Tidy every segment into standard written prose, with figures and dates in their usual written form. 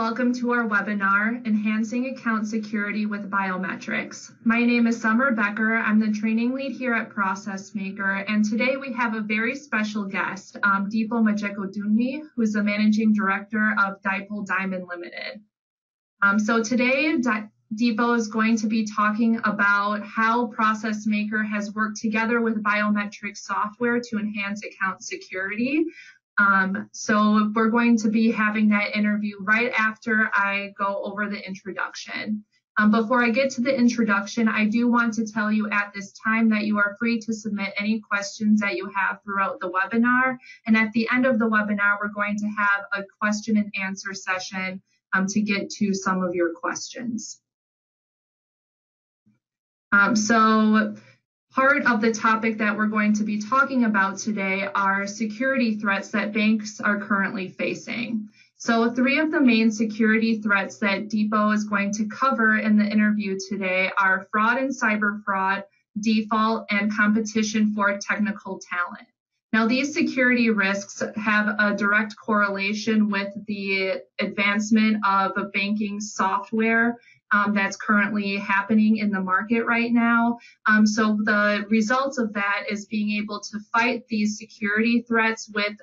welcome to our webinar, Enhancing Account Security with Biometrics. My name is Summer Becker. I'm the training lead here at ProcessMaker, and today we have a very special guest, Deepo Majekodunmi, who is the Managing Director of Dipole Diamond Limited. So today, Deepo is going to be talking about how ProcessMaker has worked together with biometric software to enhance account security. So we're going to be having that interview right after I go over the introduction. Before I get to the introduction, I do want to tell you at this time that you are free to submit any questions that you have throughout the webinar. And at the end of the webinar, we're going to have a question and answer session to get to some of your questions. Part of the topic that we're going to be talking about today are security threats that banks are currently facing. So 3 of the main security threats that Deepo is going to cover in the interview today are fraud and cyber fraud, default, and competition for technical talent. Now, these security risks have a direct correlation with the advancement of banking software that's currently happening in the market right now. So the results of that is being able to fight these security threats with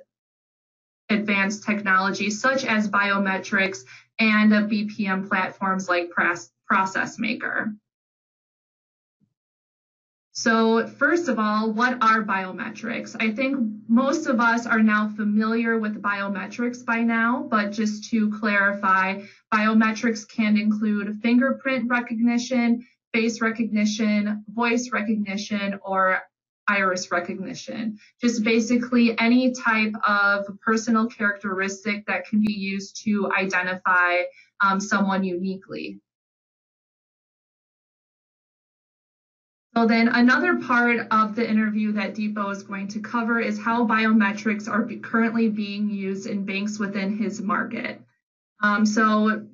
advanced technology such as biometrics and BPM platforms like ProcessMaker. So first of all, what are biometrics? I think most of us are now familiar with biometrics by now, but just to clarify, biometrics can include fingerprint recognition, face recognition, voice recognition, or iris recognition. Just basically any type of personal characteristic that can be used to identify someone uniquely. So then another part of the interview that Deepo is going to cover is how biometrics are currently being used in banks within his market. So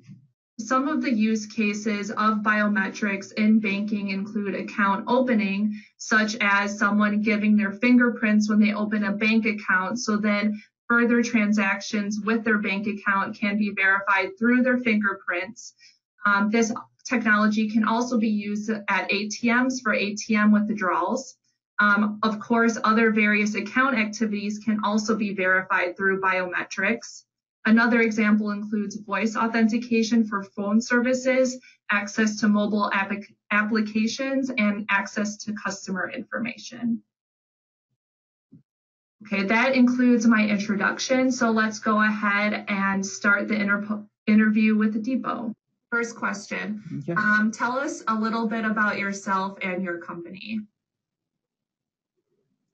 some of the use cases of biometrics in banking include account opening, such as someone giving their fingerprints when they open a bank account. So then further transactions with their bank account can be verified through their fingerprints. This technology can also be used at ATMs for ATM withdrawals. Of course, other various account activities can also be verified through biometrics. Another example includes voice authentication for phone services, access to mobile applications, and access to customer information. Okay, that includes my introduction. So let's go ahead and start the interview with Deepo. First question, yes. Tell us a little bit about yourself and your company.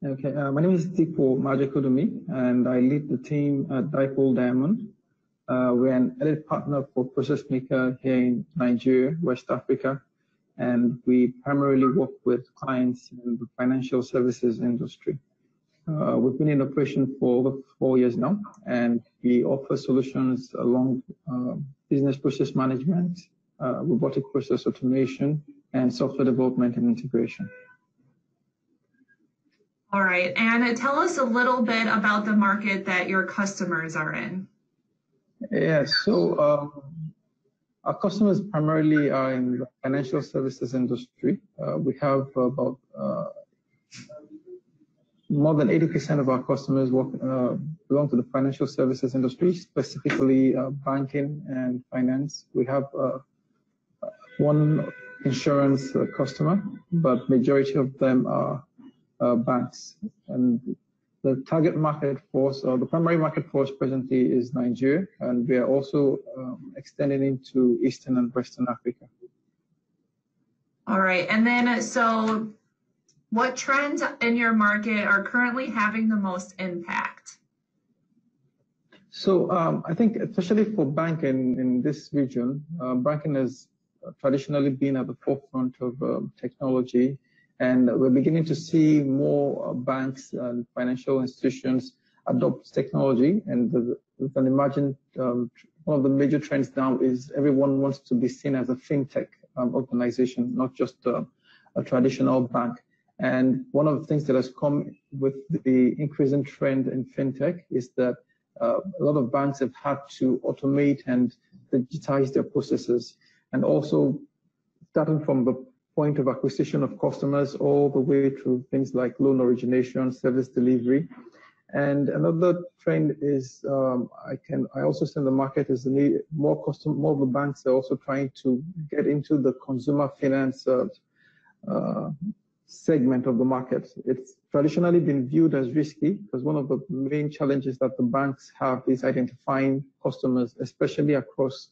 Okay, my name is Deepo Majekodunmi, and I lead the team at Dipole Diamond. We're an edit partner for ProcessMaker here in Nigeria, West Africa, and we primarily work with clients in the financial services industry. We've been in operation for over 4 years now, and we offer solutions along business process management, robotic process automation, and software development and integration. All right, and tell us a little bit about the market that your customers are in. Yeah, so our customers primarily are in the financial services industry. We have about more than 80% of our customers belong to the financial services industry, specifically banking and finance. We have one insurance customer, but majority of them are banks. And the target market for us, or the primary market for us presently, is Nigeria, and we are also extending into Eastern and Western Africa. All right, and then so what trends in your market are currently having the most impact? So I think especially for banking in this region, banking has traditionally been at the forefront of technology, and we're beginning to see more banks and financial institutions adopt technology. And you can imagine one of the major trends now is everyone wants to be seen as a fintech organization, not just a traditional bank. And one of the things that has come with the increasing trend in fintech is that a lot of banks have had to automate and digitize their processes, and also starting from the point of acquisition of customers all the way through things like loan origination, service delivery. And another trend is I also see in the market is the need more of the banks are also trying to get into the consumer finance segment of the market. It's traditionally been viewed as risky because one of the main challenges that the banks have is identifying customers, especially across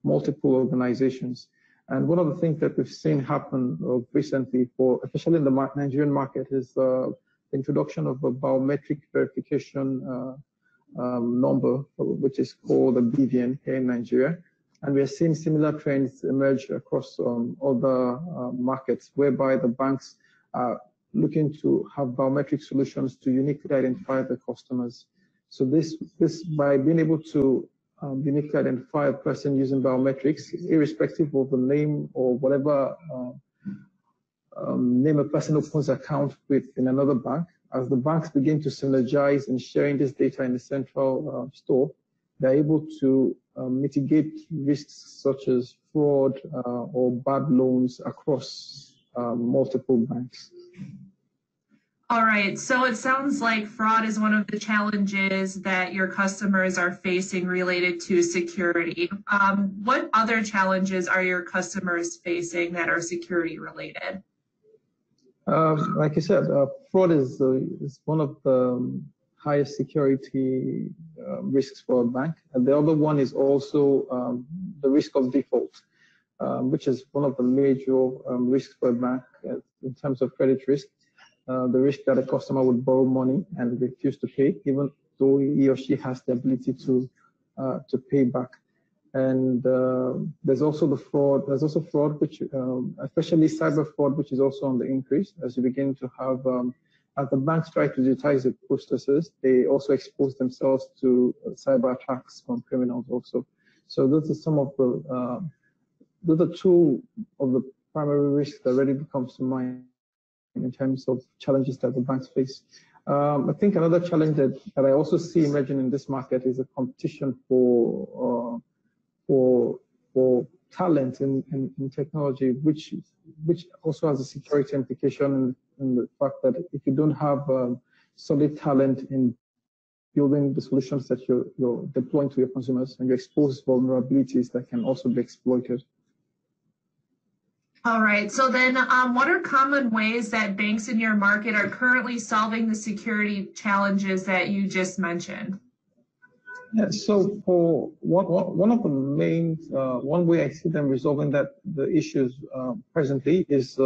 multiple organizations. And one of the things that we've seen happen recently, especially in the Nigerian market, is the introduction of a biometric verification number, which is called a BVN here in Nigeria. And we are seeing similar trends emerge across other markets, whereby the banks are looking to have biometric solutions to uniquely identify the customers. So this by being able to uniquely identify a person using biometrics, irrespective of the name or whatever name a person opens account with in another bank, as the banks begin to synergize in sharing this data in the central store, they're able to mitigate risks such as fraud or bad loans across multiple banks. All right, so it sounds like fraud is one of the challenges that your customers are facing related to security. What other challenges are your customers facing that are security related? Like you said, fraud is one of the highest security risks for a bank. And the other one is also the risk of default, which is one of the major risks for a bank in terms of credit risk. The risk that a customer would borrow money and refuse to pay, even though he or she has the ability to pay back. And there's also the fraud. There's also fraud, which, especially cyber fraud, which is also on the increase as you begin to have, as the banks try to digitize the processes, they also expose themselves to cyber attacks from criminals also. So those are some of the, those are two of the primary risks that already comes to mind in terms of challenges that the banks face. I think another challenge that I also see emerging in this market is a competition for talent in technology, which also has a security implication in the fact that if you don't have solid talent in building the solutions that you're deploying to your consumers, and you expose vulnerabilities that can also be exploited. All right, so then what are common ways that banks in your market are currently solving the security challenges that you just mentioned? Yeah, so for one of the main, one way I see them resolving the issues presently is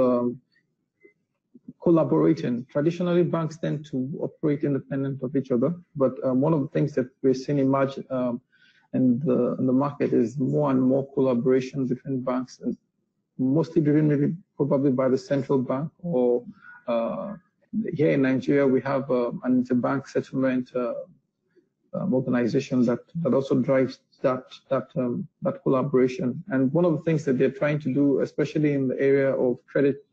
collaborating. Traditionally, banks tend to operate independent of each other, but one of the things that we're seeing emerge in the market is more and more collaboration between banks, and mostly driven maybe probably by the central bank, or here in Nigeria we have an interbank settlement organization that also drives that collaboration. And one of the things that they're trying to do, especially in the area of credit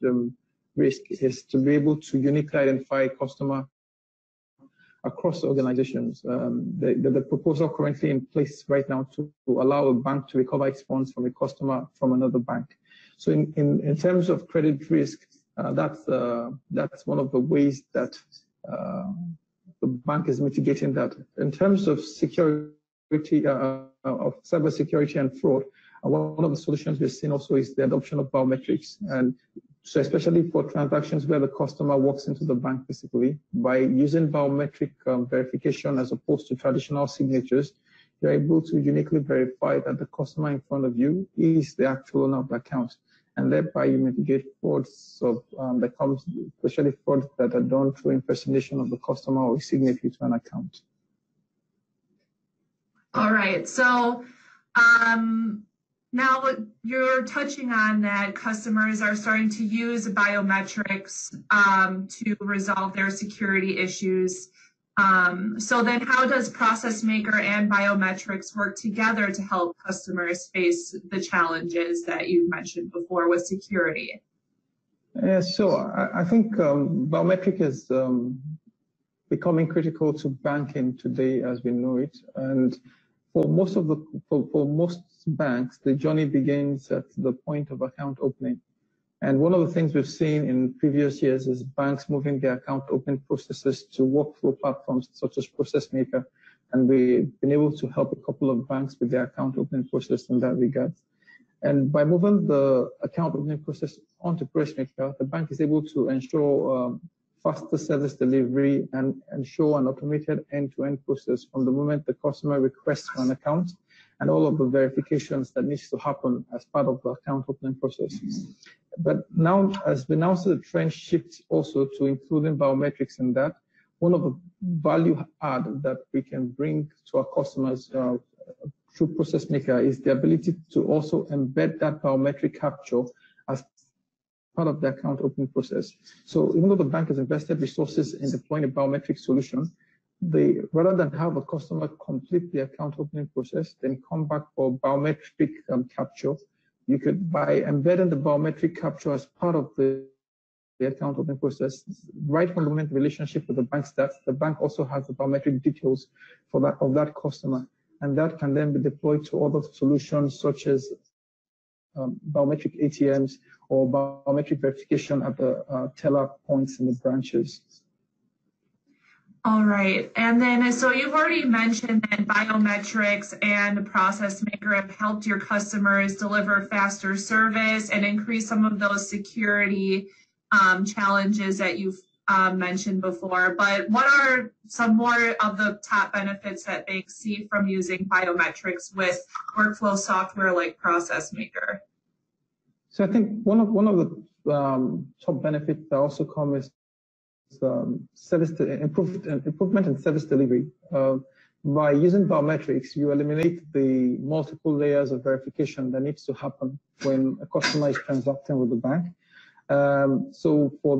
risk, is to be able to uniquely identify a customer across organizations. The proposal currently in place right now to allow a bank to recover its funds from a customer from another bank. So in terms of credit risk, that's one of the ways that the bank is mitigating that. In terms of security, of cybersecurity and fraud, one of the solutions we've seen also is the adoption of biometrics. And so especially for transactions where the customer walks into the bank physically, by using biometric verification as opposed to traditional signatures, you're able to uniquely verify that the customer in front of you is the actual owner of the account. And thereby you mitigate frauds that comes, especially frauds that are done through impersonation of the customer or signatory to an account. All right, so now you're touching on that customers are starting to use biometrics to resolve their security issues. So then how does ProcessMaker and biometrics work together to help customers face the challenges that you mentioned before with security? Yeah, so I think biometric is becoming critical to banking today as we know it. And for most of for most banks, the journey begins at the point of account opening. And one of the things we've seen in previous years is banks moving their account opening processes to workflow platforms such as ProcessMaker. And we've been able to help a couple of banks with their account opening process in that regard. And by moving the account opening process onto ProcessMaker, the bank is able to ensure faster service delivery and ensure an automated end-to-end process from the moment the customer requests for an account and all of the verifications that needs to happen as part of the account opening process. But now, as we now see the trend shift also to including biometrics in that, one of the value add that we can bring to our customers through ProcessMaker is the ability to also embed that biometric capture as part of the account opening process. So even though the bank has invested resources in deploying a biometric solution, rather than have a customer complete the account opening process, then come back for biometric capture, you could, by embedding the biometric capture as part of the account opening process, right from the moment the relationship with the bank starts, the bank also has the biometric details for that customer. And that can then be deployed to other solutions such as biometric ATMs or biometric verification at the teller points in the branches. All right. And then, so you've already mentioned that Biometrics and ProcessMaker have helped your customers deliver faster service and increase some of those security challenges that you've mentioned before. But what are some more of the top benefits that banks see from using biometrics with workflow software like ProcessMaker? So I think one of the top benefits that also come is improvement in service delivery. By using biometrics, you eliminate the multiple layers of verification that needs to happen when a customer is transacting with the bank. So for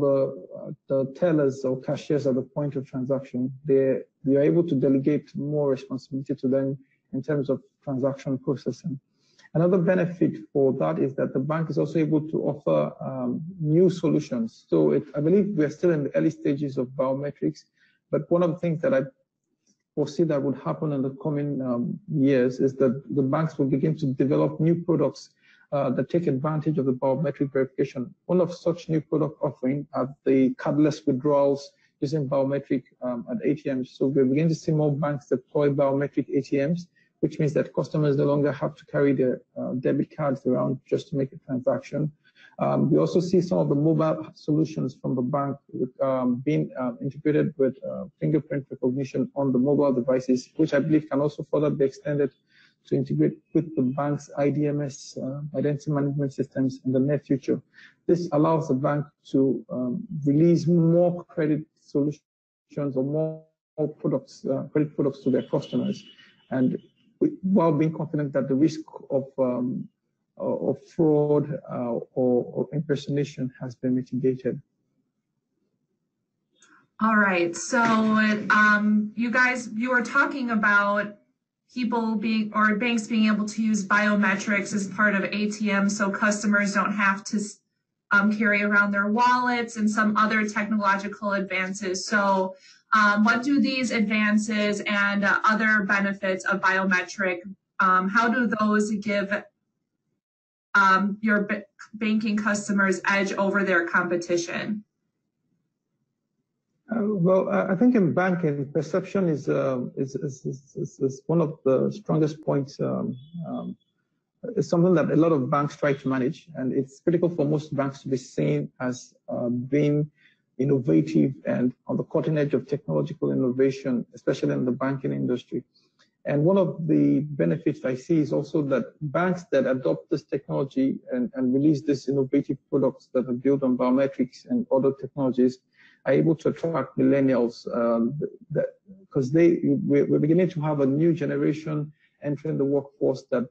the tellers or cashiers at the point of transaction, we are able to delegate more responsibility to them in terms of transaction processing. Another benefit for that is that the bank is also able to offer new solutions. So I believe we are still in the early stages of biometrics, but one of the things that I foresee that would happen in the coming years is that the banks will begin to develop new products that take advantage of the biometric verification. One of such new product offering are the cardless withdrawals using biometric at ATMs. So we're beginning to see more banks deploy biometric ATMs, which means that customers no longer have to carry their debit cards around just to make a transaction. We also see some of the mobile solutions from the bank being integrated with fingerprint recognition on the mobile devices, which I believe can also further be extended to integrate with the bank's IDMS, identity management systems, in the near future. This allows the bank to release more credit solutions or more products, credit products to their customers, and while being confident that the risk of fraud or impersonation has been mitigated. All right. So you were talking about banks being able to use biometrics as part of ATM so customers don't have to carry around their wallets and some other technological advances. So what do these advances and other benefits of biometric, how do those give your banking customers edge over their competition? Well, I think in banking, perception is one of the strongest points. It's something that a lot of banks try to manage, and it's critical for most banks to be seen as being innovative and on the cutting edge of technological innovation, especially in the banking industry. And one of the benefits I see is also that banks that adopt this technology and release these innovative products that are built on biometrics and other technologies are able to attract millennials, because we're beginning to have a new generation entering the workforce that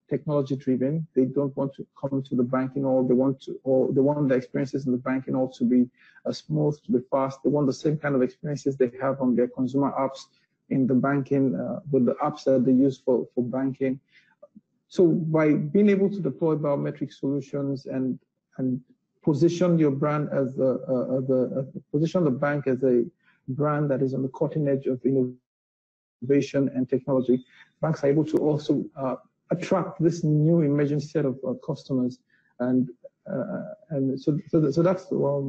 technology driven. They don't want to come to the banking or they want the experiences in the banking all to be smooth, to be fast. They want the same kind of experiences they have on their consumer apps in the banking, with the apps that they use for banking. So by being able to deploy biometric solutions and position your brand as position the bank as a brand that is on the cutting edge of innovation and technology, banks are able to also attract this new emerging set of customers. And so that's, I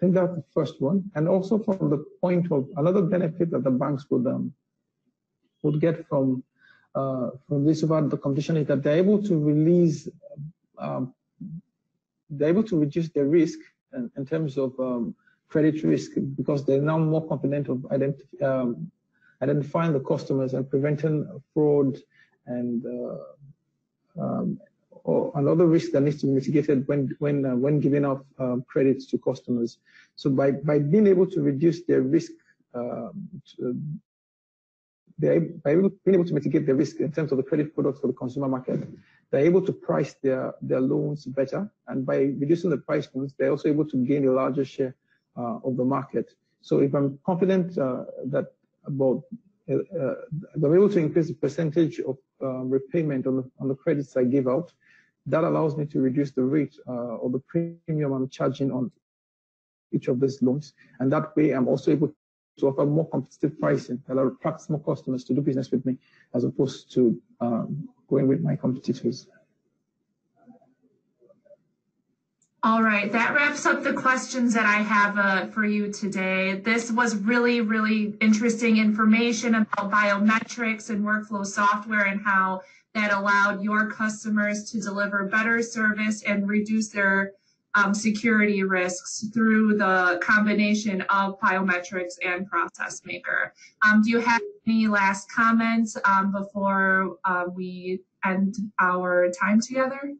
think that's the first one. And also from the point of another benefit that the banks would get from this about the competition is that they're able to release, they're able to reduce their risk in terms of credit risk, because they're now more confident of identifying the customers and preventing fraud and another risk that needs to be mitigated when giving out credits to customers. So by being able to reduce their risk, by being able to mitigate the risk in terms of the credit products for the consumer market, they're able to price their loans better. And by reducing the price points, they're also able to gain a larger share of the market. So if I'm confident that about they're able to increase the percentage of repayment on the credits I give out, that allows me to reduce the rate or the premium I'm charging on each of these loans. And that way, I'm also able to offer more competitive pricing that attracts more customers to do business with me, as opposed to going with my competitors. All right, that wraps up the questions that I have for you today. This was really, really interesting information about biometrics and workflow software and how that allowed your customers to deliver better service and reduce their security risks through the combination of biometrics and ProcessMaker. Do you have any last comments before we end our time together?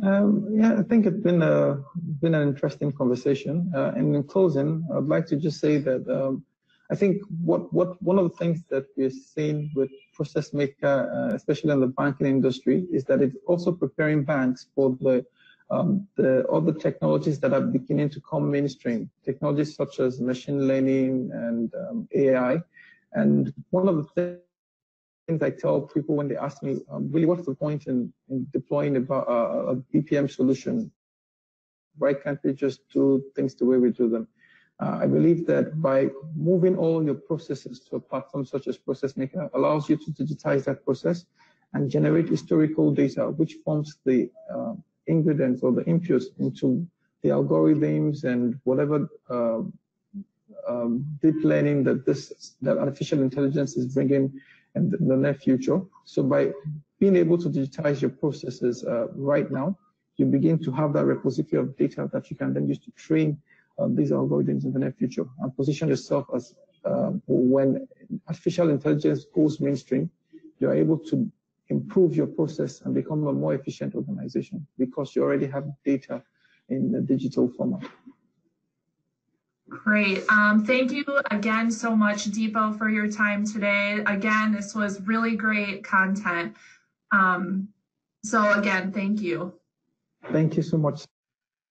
Yeah, I think it's been an interesting conversation. And in closing, I'd like to just say that I think one of the things that we're seeing with ProcessMaker, especially in the banking industry, is that it's also preparing banks for the other technologies that are beginning to come mainstream, technologies such as machine learning and AI. And one of the things I tell people when they ask me, really, what's the point in deploying a BPM solution? Why can't we just do things the way we do them? I believe that by moving all your processes to a platform such as ProcessMaker allows you to digitize that process and generate historical data, which forms the ingredients or the inputs into the algorithms and whatever deep learning that artificial intelligence is bringing in the near future. So by being able to digitize your processes right now, you begin to have that repository of data that you can then use to train these algorithms in the near future and position yourself as when artificial intelligence goes mainstream, you're able to improve your process and become a more efficient organization because you already have data in the digital format. Great. Thank you again so much, Deepo, for your time today. Again, this was really great content. So again, thank you. Thank you so much.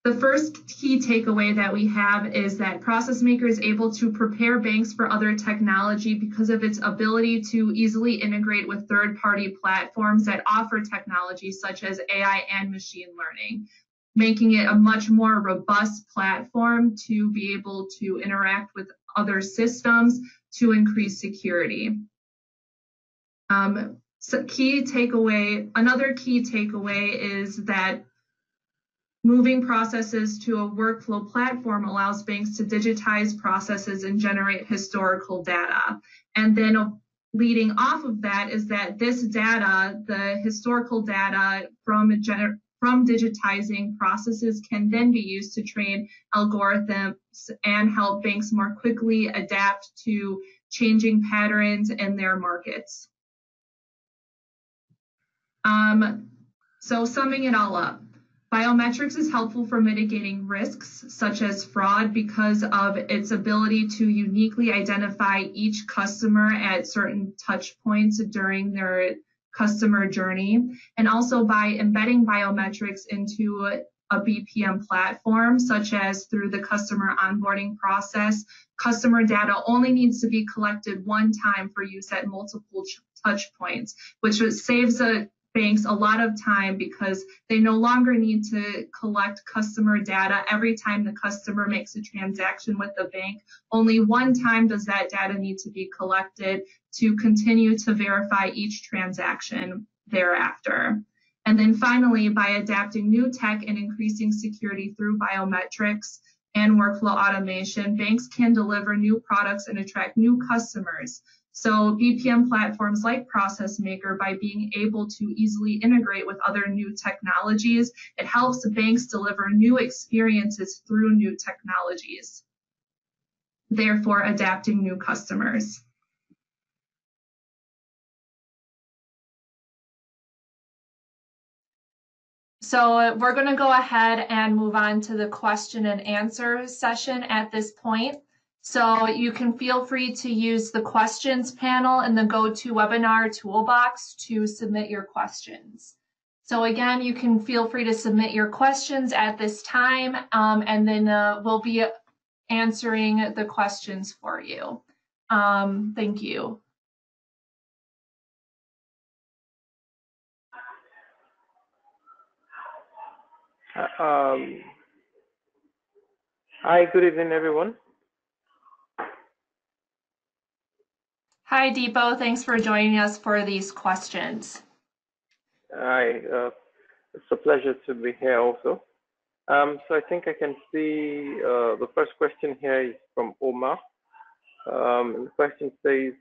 The first key takeaway that we have is that ProcessMaker is able to prepare banks for other technology because of its ability to easily integrate with third-party platforms that offer technologies such as AI and machine learning, making it a much more robust platform to be able to interact with other systems to increase security. Another key takeaway is that moving processes to a workflow platform allows banks to digitize processes and generate historical data. And then leading off of that is that this data, the historical data from digitizing processes, can then be used to train algorithms and help banks more quickly adapt to changing patterns in their markets. So summing it all up, biometrics is helpful for mitigating risks such as fraud because of its ability to uniquely identify each customer at certain touch points during their customer journey, and also by embedding biometrics into a BPM platform, such as through the customer onboarding process. Customer data only needs to be collected one time for use at multiple touch points, which saves banks a lot of time because they no longer need to collect customer data every time the customer makes a transaction with the bank. Only one time does that data need to be collected to continue to verify each transaction thereafter. And then finally, by adapting new tech and increasing security through biometrics and workflow automation, banks can deliver new products and attract new customers. So BPM platforms like ProcessMaker, by being able to easily integrate with other new technologies, it helps banks deliver new experiences through new technologies, therefore adapting new customers. So we're going to go ahead and move on to the question and answer session at this point. So you can feel free to use the questions panel in the GoToWebinar toolbox to submit your questions. So again, you can feel free to submit your questions at this time, and then we'll be answering the questions for you. Thank you. Hi, good evening, everyone. Hi, Deepo. Thanks for joining us for these questions. Hi, it's a pleasure to be here also. So I think I can see the first question here is from OMA. The question says,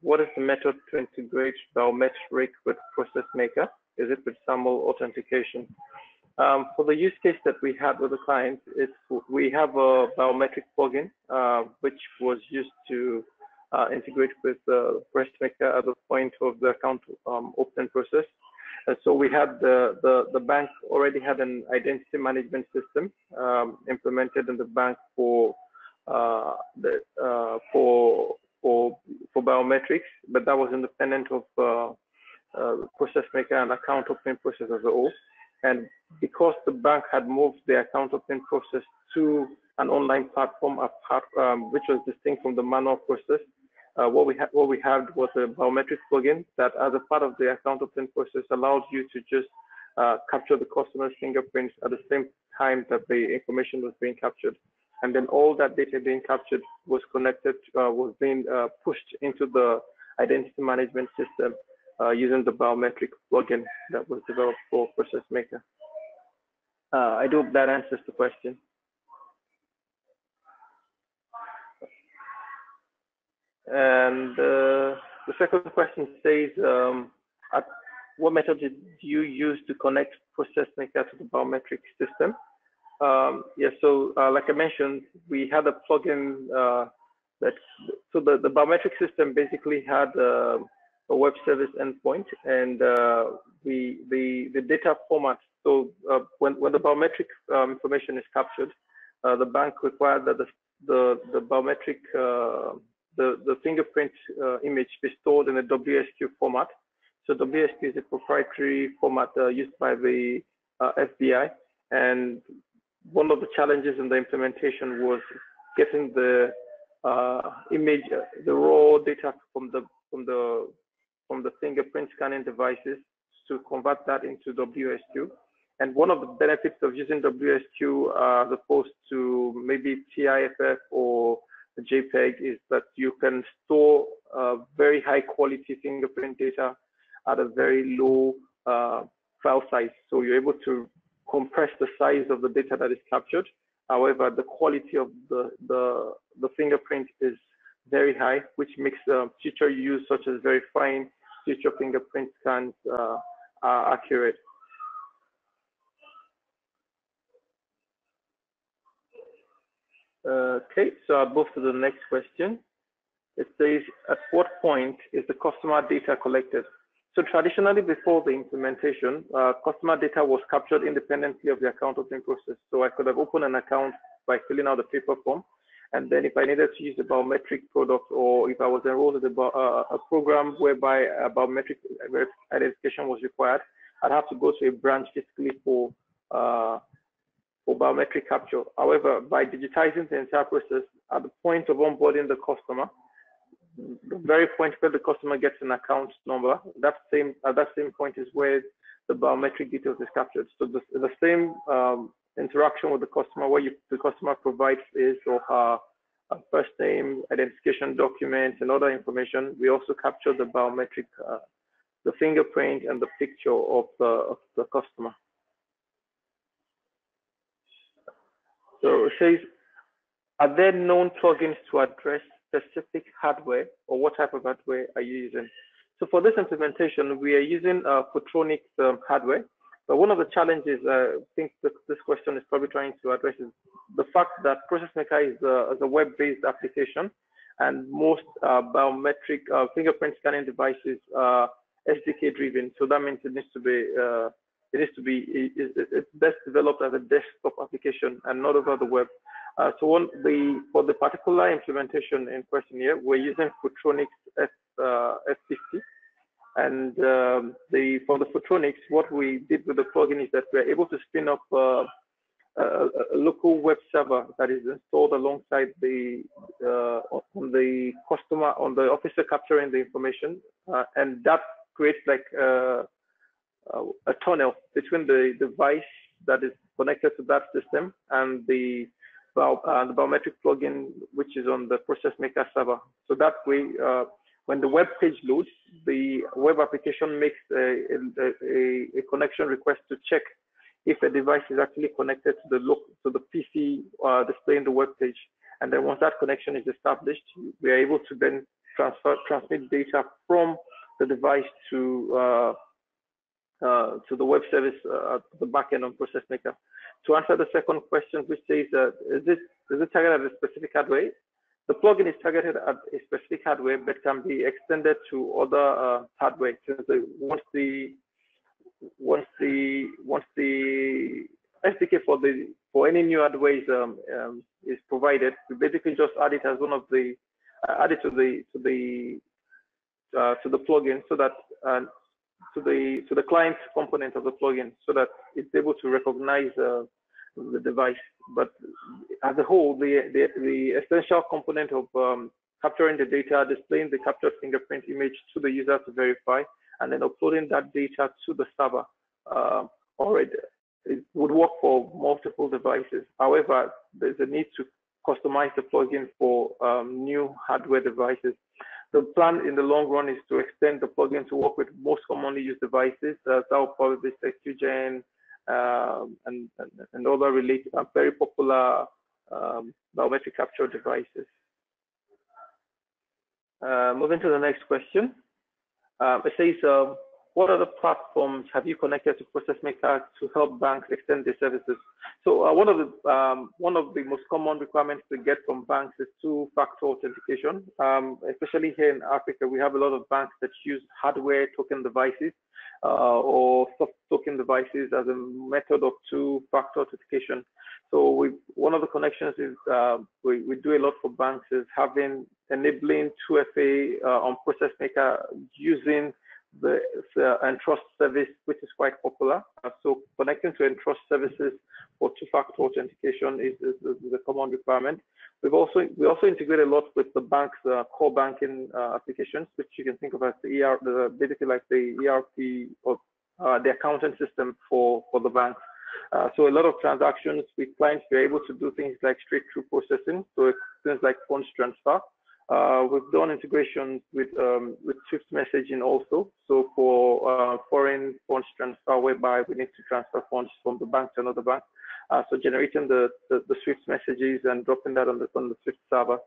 what is the method to integrate biometric with ProcessMaker? Is it with SAML authentication? For the use case that we had with the client, we have a biometric plugin, which was used to integrate with ProcessMaker at the point of the account opening process. And so we had the bank already had an identity management system implemented in the bank for biometrics, but that was independent of ProcessMaker and account opening process as a whole. And because the bank had moved the account opening process to an online platform which was distinct from the manual process, what we had was a biometric plugin that, as a part of the account opening process, allowed you to just capture the customer's fingerprints at the same time that the information was being captured. And then all that data being captured was was being pushed into the identity management system using the biometric plugin that was developed for ProcessMaker. I do hope that answers the question. And the second question says, what method did you use to connect ProcessMaker to the biometric system? So like I mentioned, we had a plugin so the biometric system basically had a web service endpoint, and the data format. So when the biometric information is captured, the bank required that the biometric the fingerprint image be stored in a WSQ format. So WSQ is a proprietary format used by the FBI, and one of the challenges in the implementation was getting the image, the raw data from the fingerprint scanning devices to convert that into WSQ. And one of the benefits of using WSQ as opposed to maybe TIFF or JPEG is that you can store very high quality fingerprint data at a very low file size. So you're able to compress the size of the data that is captured. However, the quality of the fingerprint is very high, which makes future use, such as verifying future fingerprint scans, accurate. Okay, so I'll move to the next question. It says, at what point is the customer data collected? So traditionally, before the implementation, customer data was captured independently of the account opening process. So I could have opened an account by filling out a paper form. And then if I needed to use a biometric product, or if I was enrolled in a program whereby a biometric identification was required, I'd have to go to a branch physically for biometric capture. However, by digitizing the entire process, at the point of onboarding the customer, the very point where the customer gets an account number, at that same point is where the biometric details is captured. So the same interaction with the customer, where the customer provides his or her first name, identification documents, and other information. We also capture the biometric, the fingerprint, and the picture of the customer. So it says, are there known plugins to address specific hardware, or what type of hardware are you using? So for this implementation, we are using Photronics hardware. But one of the challenges I think that this question is probably trying to address is the fact that ProcessMaker is a web-based application, and most biometric fingerprint scanning devices are SDK-driven. So that means it's best developed as a desktop application and not over the web. So for the particular implementation in question here, we're using Photronics F50. And for the Photronics, what we did with the plugin is that we're able to spin up a local web server that is installed alongside on the officer capturing the information, and that creates like a tunnel between the device that is connected to that system and the biometric plugin, which is on the ProcessMaker server. So that way, when the web page loads, the web application makes a connection request to check if a device is actually connected to the PC displaying the web page. And then once that connection is established, we are able to then transmit data from the device to the web service, the backend on ProcessMaker. To answer the second question, which says, is it targeted at a specific hardware? The plugin is targeted at a specific hardware, but can be extended to other hardware. So once the SDK for any new hardware is provided, we basically just add it as one of the to the plugin, so that to the client component of the plugin, so that it's able to recognize the device. But as a whole, the essential component of capturing the data, displaying the captured fingerprint image to the user to verify, and then uploading that data to the server, it would work for multiple devices. However, there's a need to customize the plugin for new hardware devices. The plan in the long run is to extend the plugin to work with most commonly used devices. That will probably be SQGen and other related very popular biometric capture devices. Moving to the next question. It says, what other platforms have you connected to ProcessMaker to help banks extend their services? So one of the most common requirements to get from banks is two-factor authentication. Especially here in Africa, we have a lot of banks that use hardware token devices or soft token devices as a method of two-factor authentication. So one of the connections is we do a lot for banks is enabling 2FA on ProcessMaker using the Entrust service, which is quite popular. So connecting to Entrust services for two-factor authentication is a common requirement. We also integrate a lot with the bank's core banking applications, which you can think of as basically like the ERP or the accounting system for the banks. So a lot of transactions with clients, we're able to do things like straight-through processing, so things like funds transfer. We've done integrations with Swift messaging also. So for foreign funds transfer, whereby we need to transfer funds from the bank to another bank. So generating the Swift messages and dropping that on the Swift server.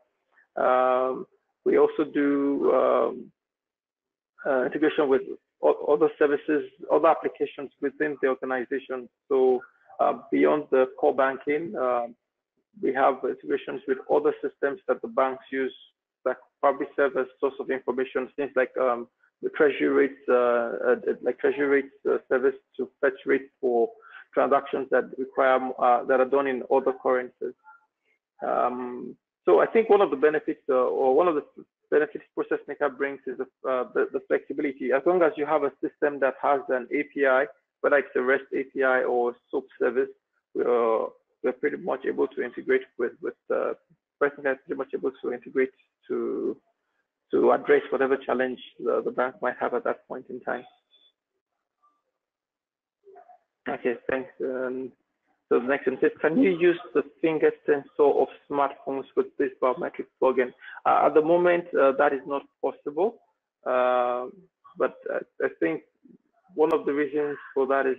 We also do integration with other services, other applications within the organization. So beyond the core banking, we have integrations with other systems that the banks use that probably serve as source of information, things like the treasury rates, service to fetch rates for transactions that require that are done in other currencies. So I think one of the benefits ProcessMaker brings is the flexibility. As long as you have a system that has an API, whether it's a REST API or SOAP service, we're pretty much able to integrate with ProcessMaker is pretty much able to integrate to address whatever challenge the bank might have at that point in time. Okay, thanks. So the next one says, can you use the finger sensor of smartphones with this biometric plugin? At the moment, that is not possible. But I think one of the reasons for that is,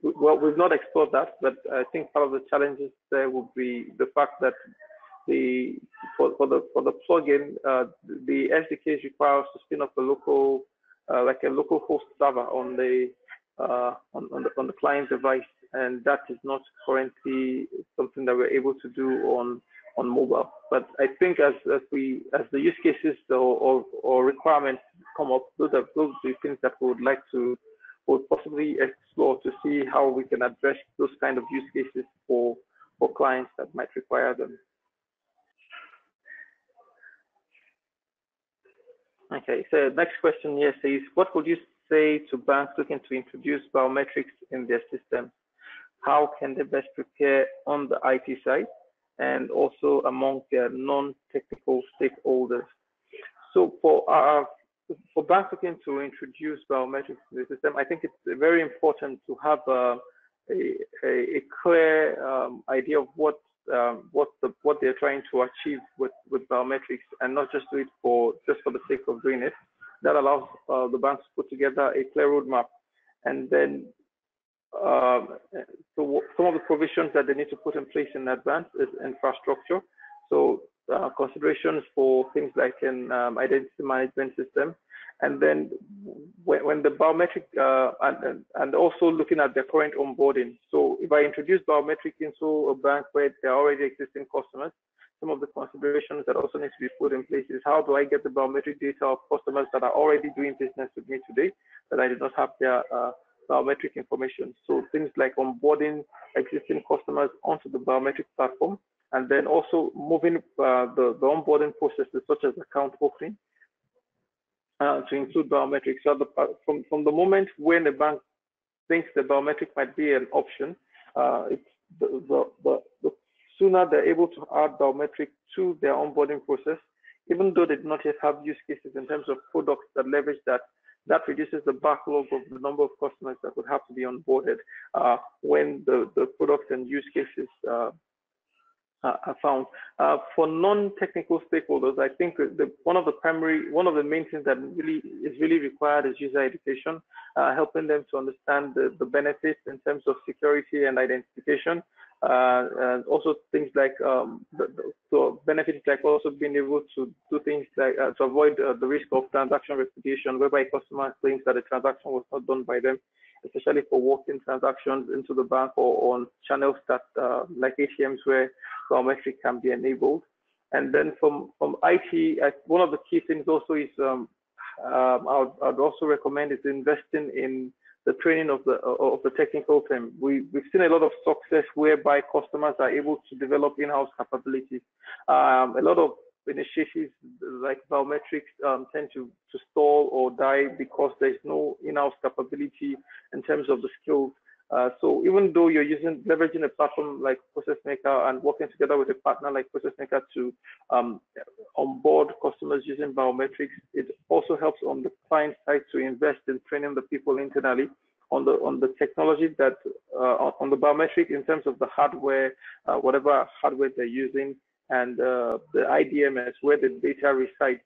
well, we've not explored that, but I think part of the challenges there would be the fact that for the plugin, the SDKs require us to spin up a local, like a local host server on the client device, and that is not currently something that we're able to do on mobile. But I think as the use cases or requirements come up, those are the things that we would possibly explore to see how we can address those kind of use cases for clients that might require them. Okay, so next question here says, what would you say to banks looking to introduce biometrics in their system? How can they best prepare on the IT side and also among their non-technical stakeholders? So for banks looking to introduce biometrics in the system, I think it's very important to have a clear idea of what they're trying to achieve with biometrics, and not just do it just for the sake of doing it. That allows the banks to put together a clear roadmap, and then so some of the provisions that they need to put in place in advance is infrastructure. So considerations for things like an identity management system, and then when the biometric and also looking at their current onboarding. So if I introduce biometric into a bank where there are already existing customers, some of the considerations that also need to be put in place is, how do I get the biometric data of customers that are already doing business with me today, that I do not have their biometric information? So things like onboarding existing customers onto the biometric platform, and then also moving the onboarding processes such as account opening to include biometrics. So from the moment when the bank thinks the biometric might be an option, it's the sooner they're able to add biometric to their onboarding process, even though they do not yet have use cases in terms of products that leverage that. That reduces the backlog of the number of customers that would have to be onboarded when the products and use cases are found. For non-technical stakeholders, I think one of the main things that is really required is user education, helping them to understand the benefits in terms of security and identification, and also things like so benefits like also being able to do things like to avoid the risk of transaction repudiation, whereby a customer claims that a transaction was not done by them, especially for walk-in transactions into the bank or on channels that like ATMs where biometric can be enabled. And then from IT, one of the key things also is I'd also recommend is investing in the training of the technical team. We've seen a lot of success whereby customers are able to develop in-house capabilities. A lot of initiatives like biometrics tend to stall or die because there's no in-house capability in terms of the skills. So even though you're leveraging a platform like ProcessMaker and working together with a partner like ProcessMaker to onboard customers using biometrics, it also helps on the client side to invest in training the people internally on the technology that on the biometric in terms of the hardware, whatever hardware they're using, and the IDMS where the data resides.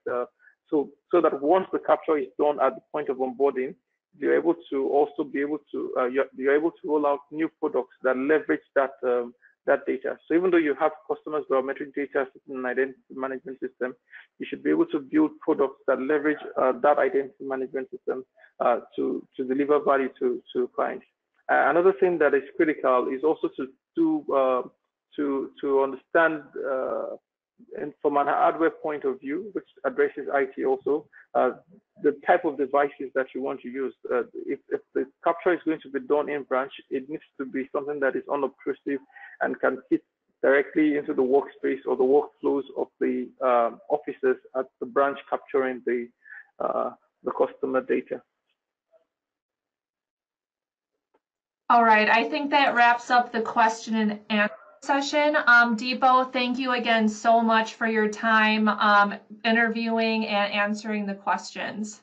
So that once the capture is done at the point of onboarding, you're able to you're able to roll out new products that leverage that data. So even though you have customers' biometric data in an identity management system, you should be able to build products that leverage that identity management system to deliver value to clients. Another thing that is critical is also to understand and from an hardware point of view, which addresses IT also, the type of devices that you want to use. If the capture is going to be done in branch, it needs to be something that is unobtrusive and can fit directly into the workspace or the workflows of the officers at the branch capturing the customer data. All right, I think that wraps up the question and answer session. Deepo, thank you again so much for your time interviewing and answering the questions.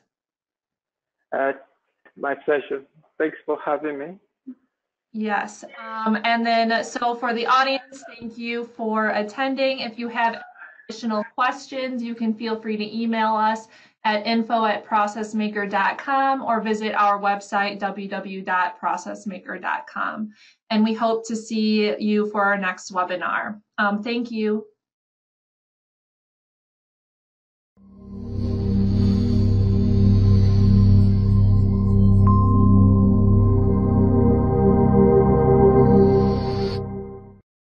My pleasure. Thanks for having me. Yes. And then, so for the audience, thank you for attending. If you have additional questions, you can feel free to email us at info@processmaker.com or visit our website, www.processmaker.com. And we hope to see you for our next webinar. Thank you.